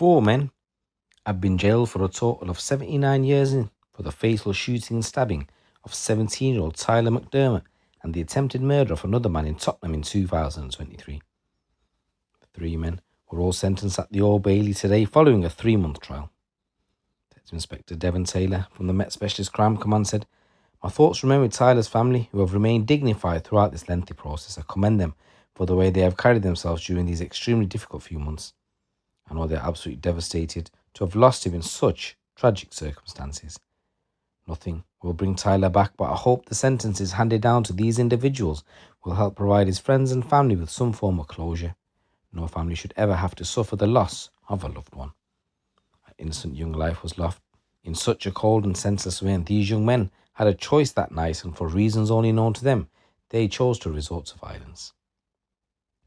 Four men have been jailed for a total of 79 years for the fatal shooting and stabbing of 17-year-old Tyler McDermott and the attempted murder of another man in Tottenham in 2023. The three men were all sentenced at the Old Bailey today following a 3-month trial. Detective Inspector Devon Taylor from the Met Specialist Crime Command said, "My thoughts remain with Tyler's family, who have remained dignified throughout this lengthy process. I commend them for the way they have carried themselves during these extremely difficult few months. I know they are absolutely devastated to have lost him in such tragic circumstances. Nothing will bring Tyler back, but I hope the sentences handed down to these individuals will help provide his friends and family with some form of closure. No family should ever have to suffer the loss of a loved one. An innocent young life was lost in such a cold and senseless way, and these young men had a choice that night, and for reasons only known to them, they chose to resort to violence."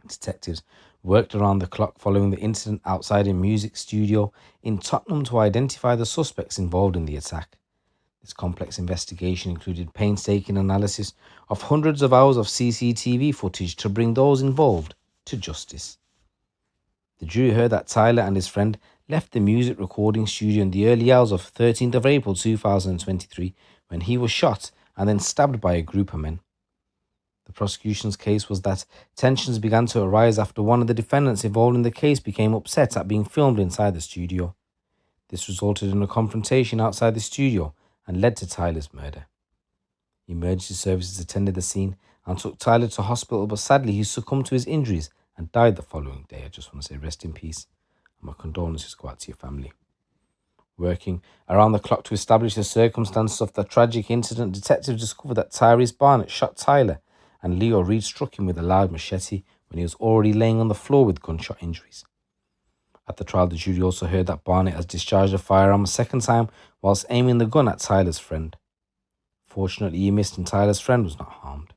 Detectives worked around the clock following the incident outside a music studio in Tottenham to identify the suspects involved in the attack. This complex investigation included painstaking analysis of hundreds of hours of CCTV footage to bring those involved to justice. The jury heard that Tyler and his friend left the music recording studio in the early hours of 13th of April 2023 when he was shot and then stabbed by a group of men. The prosecution's case was that tensions began to arise after one of the defendants involved in the case became upset at being filmed inside the studio. This resulted in a confrontation outside the studio and led to Tyler's murder. Emergency services attended the scene and took Tyler to hospital, but sadly he succumbed to his injuries and died the following day. I just want to say rest in peace, and my condolences go out to your family. Working around the clock to establish the circumstances of the tragic incident, detectives discovered that Tyrese Barnett shot Tyler and Leo Reid struck him with a loud machete when he was already laying on the floor with gunshot injuries. At the trial, the jury also heard that Barnett has discharged a firearm a second time whilst aiming the gun at Tyler's friend. Fortunately, he missed and Tyler's friend was not harmed.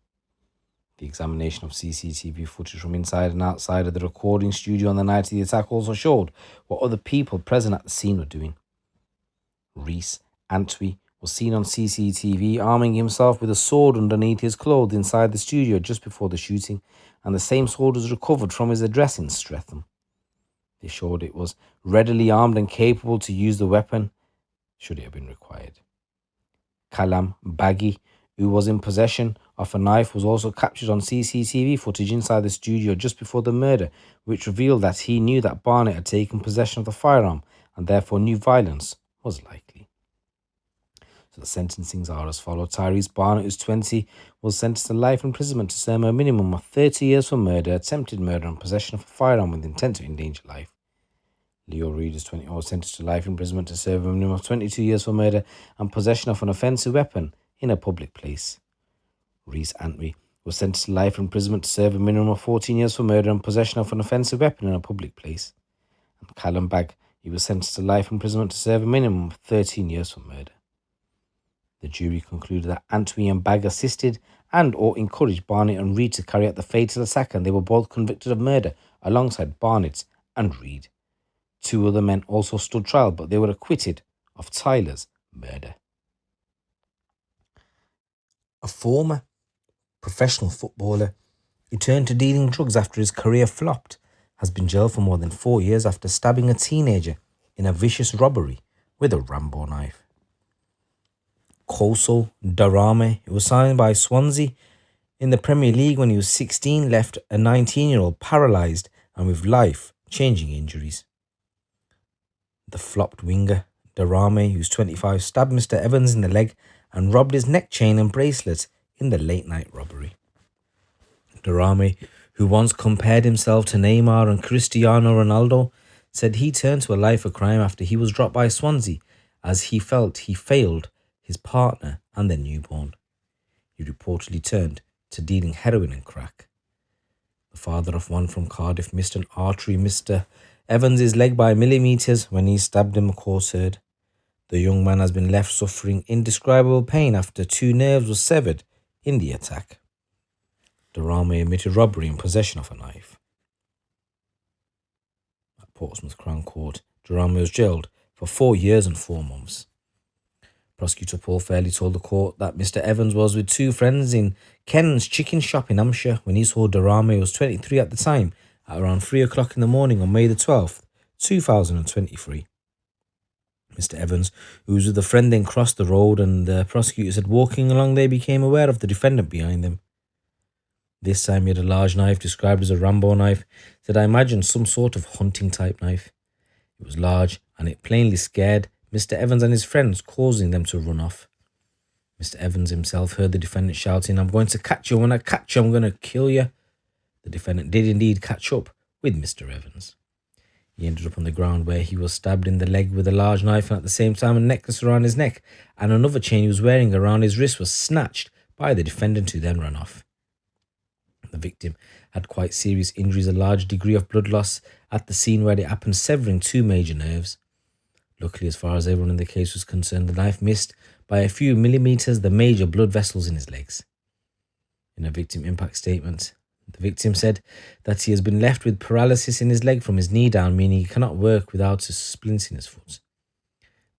The examination of CCTV footage from inside and outside of the recording studio on the night of the attack also showed what other people present at the scene were doing. Reese Antwi was seen on CCTV arming himself with a sword underneath his clothes inside the studio just before the shooting, and the same sword was recovered from his address in Streatham. They showed it was readily armed and capable to use the weapon should it have been required. Callum Baggy, who was in possession of a knife, was also captured on CCTV footage inside the studio just before the murder, which revealed that he knew that Barnett had taken possession of the firearm and therefore knew violence was likely. So the sentencings are as follows. Tyrese Barnett, who's 20, was sentenced to life imprisonment to serve a minimum of 30 years for murder, attempted murder, and possession of a firearm with intent to endanger life. Leo Reid is 20, was sentenced to life imprisonment to serve a minimum of 22 years for murder and possession of an offensive weapon in a public place. Reese Antwi was sentenced to life imprisonment to serve a minimum of 14 years for murder and possession of an offensive weapon in a public place. And Callum Bagg, he was sentenced to life imprisonment to serve a minimum of 13 years for murder. The jury concluded that Antwi and Bagg assisted and or encouraged Barnett and Reid to carry out the fatal attack, and they were both convicted of murder alongside Barnett and Reid. 2 other men also stood trial, but they were acquitted of Tyler's murder. A former professional footballer who turned to dealing drugs after his career flopped has been jailed for more than 4 years after stabbing a teenager in a vicious robbery with a Rambo knife. Koso Darame, who was signed by Swansea in the Premier League when he was 16, left a 19-year-old paralysed and with life-changing injuries. The flopped winger, Darame, who's 25, stabbed Mr. Evans in the leg and robbed his neck chain and bracelet in the late-night robbery. Darame, who once compared himself to Neymar and Cristiano Ronaldo, said he turned to a life of crime after he was dropped by Swansea as he felt he failed his partner and their newborn. He reportedly turned to dealing heroin and crack. The father of one from Cardiff missed an artery Mr. Evans' leg by millimetres when he stabbed him, Corsaired. The young man has been left suffering indescribable pain after 2 nerves were severed in the attack. Darame admitted robbery and possession of a knife. At Portsmouth Crown Court, Darame was jailed for 4 years and 4 months. Prosecutor Paul Fairley told the court that Mr. Evans was with 2 friends in Ken's chicken shop in Hampshire when he saw Darame, who was 23 at the time, at around 3 o'clock in the morning on May the 12th, 2023. Mr. Evans, who was with a friend, then crossed the road, and the prosecutor said walking along they became aware of the defendant behind them. This time he had a large knife, described as a Rambo knife. Said, I imagined some sort of hunting type knife. It was large, and it plainly scared Mr. Evans and his friends, causing them to run off. Mr. Evans himself heard the defendant shouting, I'm going to catch you. When I catch you, I'm going to kill you. The defendant did indeed catch up with Mr. Evans. He ended up on the ground where he was stabbed in the leg with a large knife, and at the same time a necklace around his neck and another chain he was wearing around his wrist was snatched by the defendant, who then ran off. The victim had quite serious injuries, a large degree of blood loss at the scene where it happened, severing 2 major nerves. Luckily, as far as everyone in the case was concerned, the knife missed by a few millimeters the major blood vessels in his legs. In a victim impact statement, the victim said that he has been left with paralysis in his leg from his knee down, meaning he cannot work without a splint in his foot.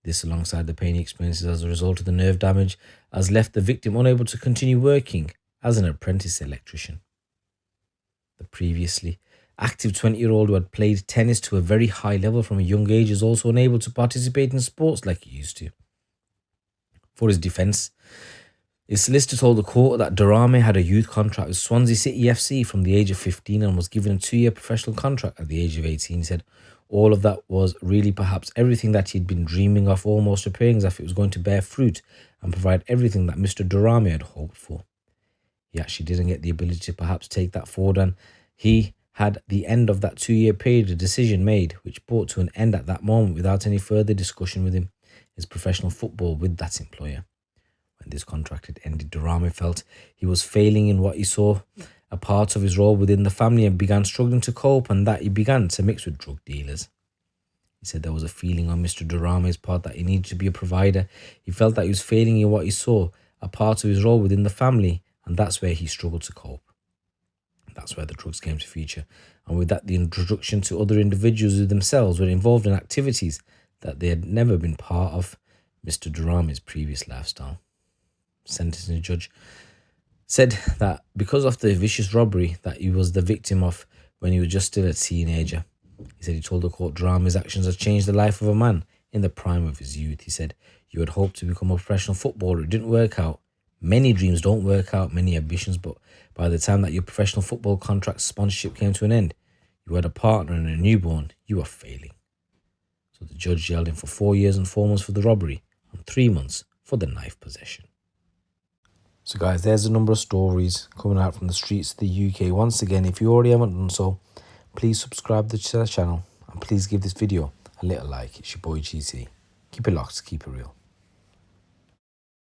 This, alongside the pain he experiences as a result of the nerve damage, has left the victim unable to continue working as an apprentice electrician. The previously active 20-year-old who had played tennis to a very high level from a young age is also unable to participate in sports like he used to. For his defence, his solicitor told the court that Durrame had a youth contract with Swansea City FC from the age of 15 and was given a 2-year professional contract at the age of 18. He said all of that was really perhaps everything that he'd been dreaming of, almost appearing as if it was going to bear fruit and provide everything that Mr. Durrame had hoped for. He actually didn't get the ability to perhaps take that forward, and he had the end of that 2-year period a decision made which brought to an end at that moment without any further discussion with him, his professional football with that employer. When this contract had ended, Durrame felt he was failing in what he saw a part of his role within the family and began struggling to cope, and that he began to mix with drug dealers. He said there was a feeling on Mr. Durrame's part that he needed to be a provider. He felt that he was failing in what he saw a part of his role within the family, and that's where he struggled to cope. That's where the drugs came to feature, and with that the introduction to other individuals who themselves were involved in activities that they had never been part of Mr. Durrame's previous lifestyle. Sentencing judge said that because of the vicious robbery that he was the victim of when he was just still a teenager, he said he told the court Durrame's actions had changed the life of a man in the prime of his youth. He said, you had hoped to become a professional footballer. It didn't work out. Many dreams don't work out, many ambitions, but by the time that your professional football contract sponsorship came to an end, you had a partner and a newborn, you were failing. So the judge jailed him for 4 years and 4 months for the robbery and 3 months for the knife possession. So guys, there's a number of stories coming out from the streets of the UK. Once again, if you already haven't done so, please subscribe to the channel and please give this video a little like. It's your boy GT. Keep it locked, keep it real.